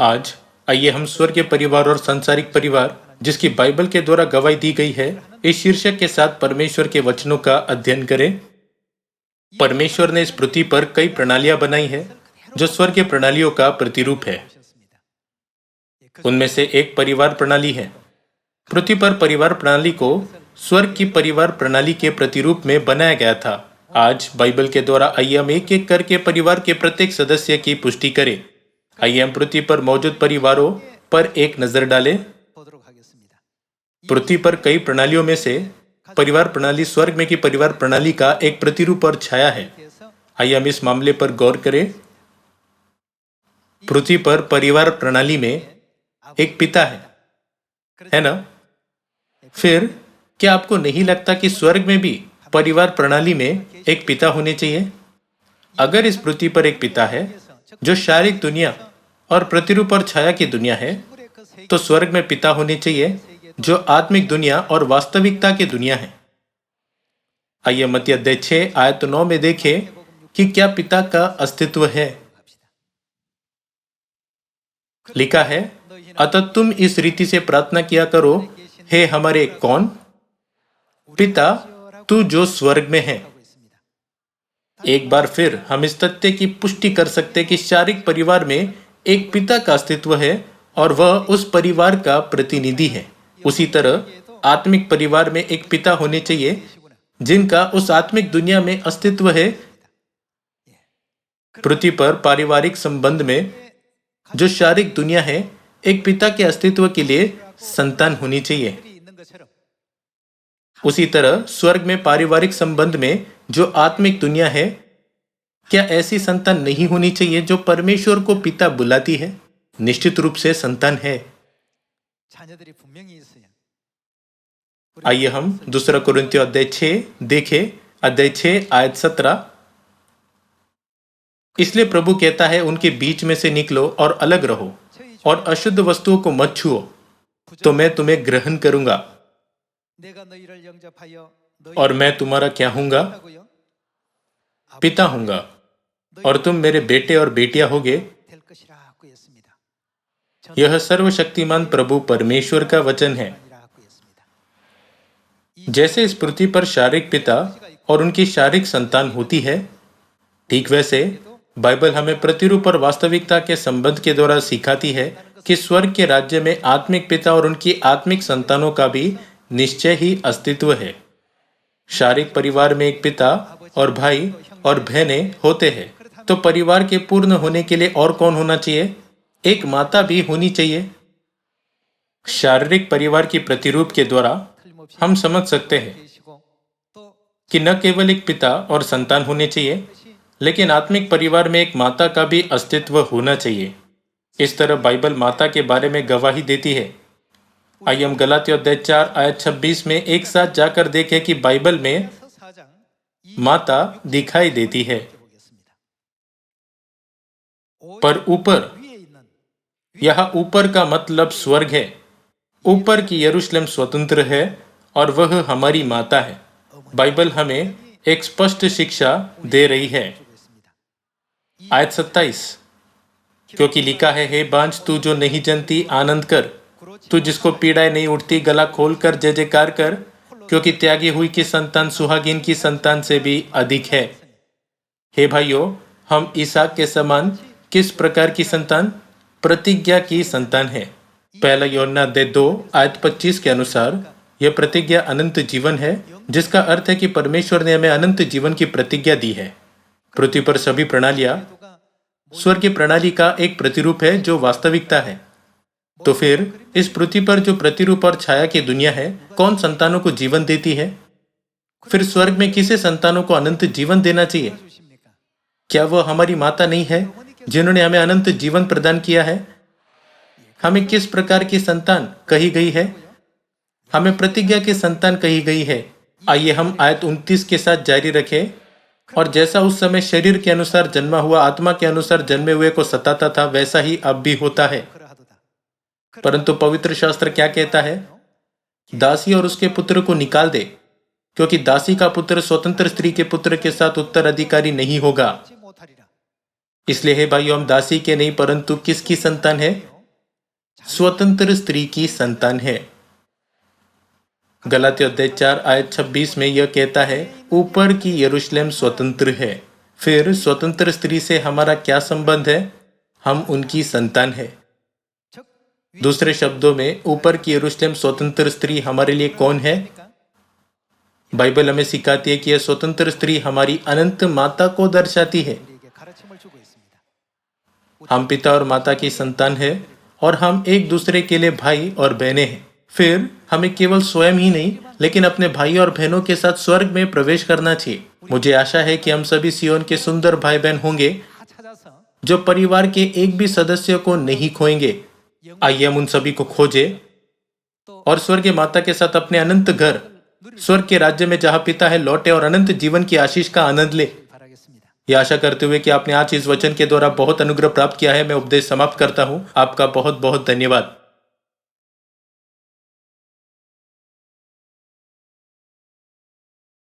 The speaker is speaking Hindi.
आज आइए हम स्वर्गीय परिवार और सांसारिक परिवार, जिसकी बाइबल के द्वारा गवाही दी गई है, इस शीर्षक के साथ परमेश्वर के वचनों का अध्ययन करें। परमेश्वर ने इस पृथ्वी पर कई प्रणालियां बनाई है जो स्वर्ग की प्रणालियों का प्रतिरूप है। उनमें से एक परिवार प्रणाली है। पृथ्वी पर परिवार प्रणाली को स्वर्ग की परिवार प्रणाली के प्रतिरूप में बनाया गया था। आज बाइबल के द्वारा आइए हम एक एक करके परिवार के प्रत्येक सदस्य की पुष्टि करें। आइए हम पृथ्वी पर मौजूद परिवारों पर एक नजर डालें। पृथ्वी पर कई प्रणालियों में से परिवार प्रणाली स्वर्ग में की परिवार प्रणाली का एक प्रतिरूप और छाया है। आइए हम इस मामले पर गौर करें। पृथ्वी पर परिवार प्रणाली में एक पिता है ना? फिर क्या आपको नहीं लगता कि स्वर्ग में भी परिवार प्रणाली में एक पिता होने चाहिए? अगर इस पृथ्वी पर एक पिता है जो शारीरिक दुनिया और प्रतिरूप और छाया की दुनिया है, तो स्वर्ग में पिता होने चाहिए जो आत्मिक दुनिया और वास्तविकता की दुनिया है। आइए मत्ती अध्याय 6 आयत 9 में देखें कि क्या पिता का अस्तित्व है। लिखा है, अतः तुम इस रीति से प्रार्थना किया करो, हे हमारे कौन पिता, तू जो स्वर्ग में है। एक बार फिर हम इस तथ्य की पुष्टि कर सकते कि शारीरिक परिवार में एक पिता का अस्तित्व है और वह उस परिवार का प्रतिनिधि है। उसी तरह आत्मिक परिवार में एक पिता होने चाहिए जिनका उस आत्मिक दुनिया में अस्तित्व है। पृथ्वी पर पारिवारिक संबंध में जो शारीरिक दुनिया है, एक पिता के अस्तित्व के लिए संतान होनी चाहिए। उसी तरह स्वर्ग में पारिवारिक संबंध में जो आत्मिक दुनिया है, क्या ऐसी संतान नहीं होनी चाहिए जो परमेश्वर को पिता बुलाती है? निश्चित रूप से संतान है। आइए हम दूसरा कुरिन्थियों अध्याय 6 देखें। अध्याय 6 आयत 17। इसलिए प्रभु कहता है, उनके बीच में से निकलो और अलग रहो और अशुद्ध वस्तुओं को मत छुओ, तो मैं तुम्हें ग्रहण करूंगा और मैं तुम्हारा क्या हूंगा? पिता हूंगा और तुम मेरे बेटे और बेटियां होगे। यह सर्वशक्तिमान प्रभु परमेश्वर का वचन है। जैसे इस पृथ्वी पर शारीरिक पिता और उनकी शारीरिक संतान होती है, ठीक वैसे बाइबल हमें प्रतिरूप और वास्तविकता के संबंध के द्वारा सिखाती है कि स्वर्ग के राज्य में आत्मिक पिता और उनकी आत्मिक संतानों का भी निश्चय ही अस्तित्व है। शारीरिक परिवार में एक पिता और भाई और बहनें होते हैं, तो परिवार के पूर्ण होने के लिए और कौन होना चाहिए? एक माता भी होनी चाहिए। शारीरिक परिवार की प्रतिरूप के द्वारा हम समझ सकते हैं कि न केवल एक पिता और संतान होने चाहिए, लेकिन आत्मिक परिवार में एक माता का भी अस्तित्व होना चाहिए। इस तरह बाइबल माता के बारे में गवाही देती है। आइए हम गलातियों अध्याय 4 आयत 26 में एक साथ जाकर देखें कि बाइबल में माता दिखाई देती है। पर ऊपर, यहाँ ऊपर का मतलब स्वर्ग है। ऊपर की यरूशलेम स्वतंत्र है और वह हमारी माता है। बाइबल हमें एक स्पष्ट शिक्षा दे रही है। आयत 27, क्योंकि लिखा है, हे बांझ तू जो नहीं जनती आनंद कर, तू जिसको पीड़ाएं नहीं उठती गला खोल कर जय जयकार कर, क्योंकि त्यागी हुई की संतान सुहागिन की संतान से भी अधिक है। हे भाइयों, हम इसहाक के समान किस प्रकार की संतान? प्रतिज्ञा की संतान है। पहला यूहन्ना अध्याय 2 आयत 25 के अनुसार यह प्रतिज्ञा अनंत जीवन है, जिसका अर्थ है कि परमेश्वर ने हमें अनंत जीवन की प्रतिज्ञा दी है। पृथ्वी पर सभी प्रणालियां स्वर्ग की प्रणाली का एक प्रतिरूप है जो वास्तविकता है। तो फिर इस पृथ्वी पर जो प्रतिरूप और छाया की दुनिया है, कौन संतानों को जीवन देती है? फिर स्वर्ग में किसे संतानों को अनंत जीवन देना चाहिए? क्या वह हमारी माता नहीं है जिन्होंने हमें अनंत जीवन प्रदान किया है? हमें किस प्रकार की संतान कही गई है? हमें प्रतिज्ञा की संतान कही गई है। आइए हम आयत 29 के साथ जारी रखें। और जैसा उस समय शरीर के अनुसार जन्मा हुआ आत्मा के अनुसार जन्मे हुए को सताता था, वैसा ही अब भी होता है। परंतु पवित्र शास्त्र क्या कहता है? दासी और उसके पुत्र को निकाल दे, क्योंकि दासी का पुत्र स्वतंत्र स्त्री के पुत्र के साथ उत्तराधिकारी नहीं होगा। इसलिए हे भाइयों, हम दासी के नहीं परंतु किसकी संतान है? स्वतंत्र स्त्री की संतान है। गलाती अध्याय 4 आयत 26 में यह कहता है, ऊपर की यरूशलेम स्वतंत्र है। फिर स्वतंत्र स्त्री से हमारा क्या संबंध है? हम उनकी संतान है। दूसरे शब्दों में, ऊपर की यरूशलेम स्वतंत्र स्त्री हमारे लिए कौन है? बाइबल हमें सिखाती है कि यह स्वतंत्र स्त्री हमारी अनंत माता को दर्शाती है। हम पिता और माता की संतान है और हम एक दूसरे के लिए भाई और बहनें हैं। फिर हमें केवल स्वयं ही नहीं, लेकिन अपने भाई और बहनों के साथ स्वर्ग में प्रवेश करना चाहिए। मुझे आशा है कि हम सभी सियोन के सुंदर भाई बहन होंगे जो परिवार के एक भी सदस्य को नहीं खोएंगे। आइए हम उन सभी को खोजें और स्वर्गीय माता के साथ अपने अनंत घर, स्वर्ग के राज्य में जहां पिता है, लौटे और अनंत जीवन की आशीष का आनंद ले। यह आशा करते हुए कि आपने आज इस वचन के द्वारा बहुत अनुग्रह प्राप्त किया है, मैं उपदेश समाप्त करता हूं। आपका बहुत बहुत धन्यवाद।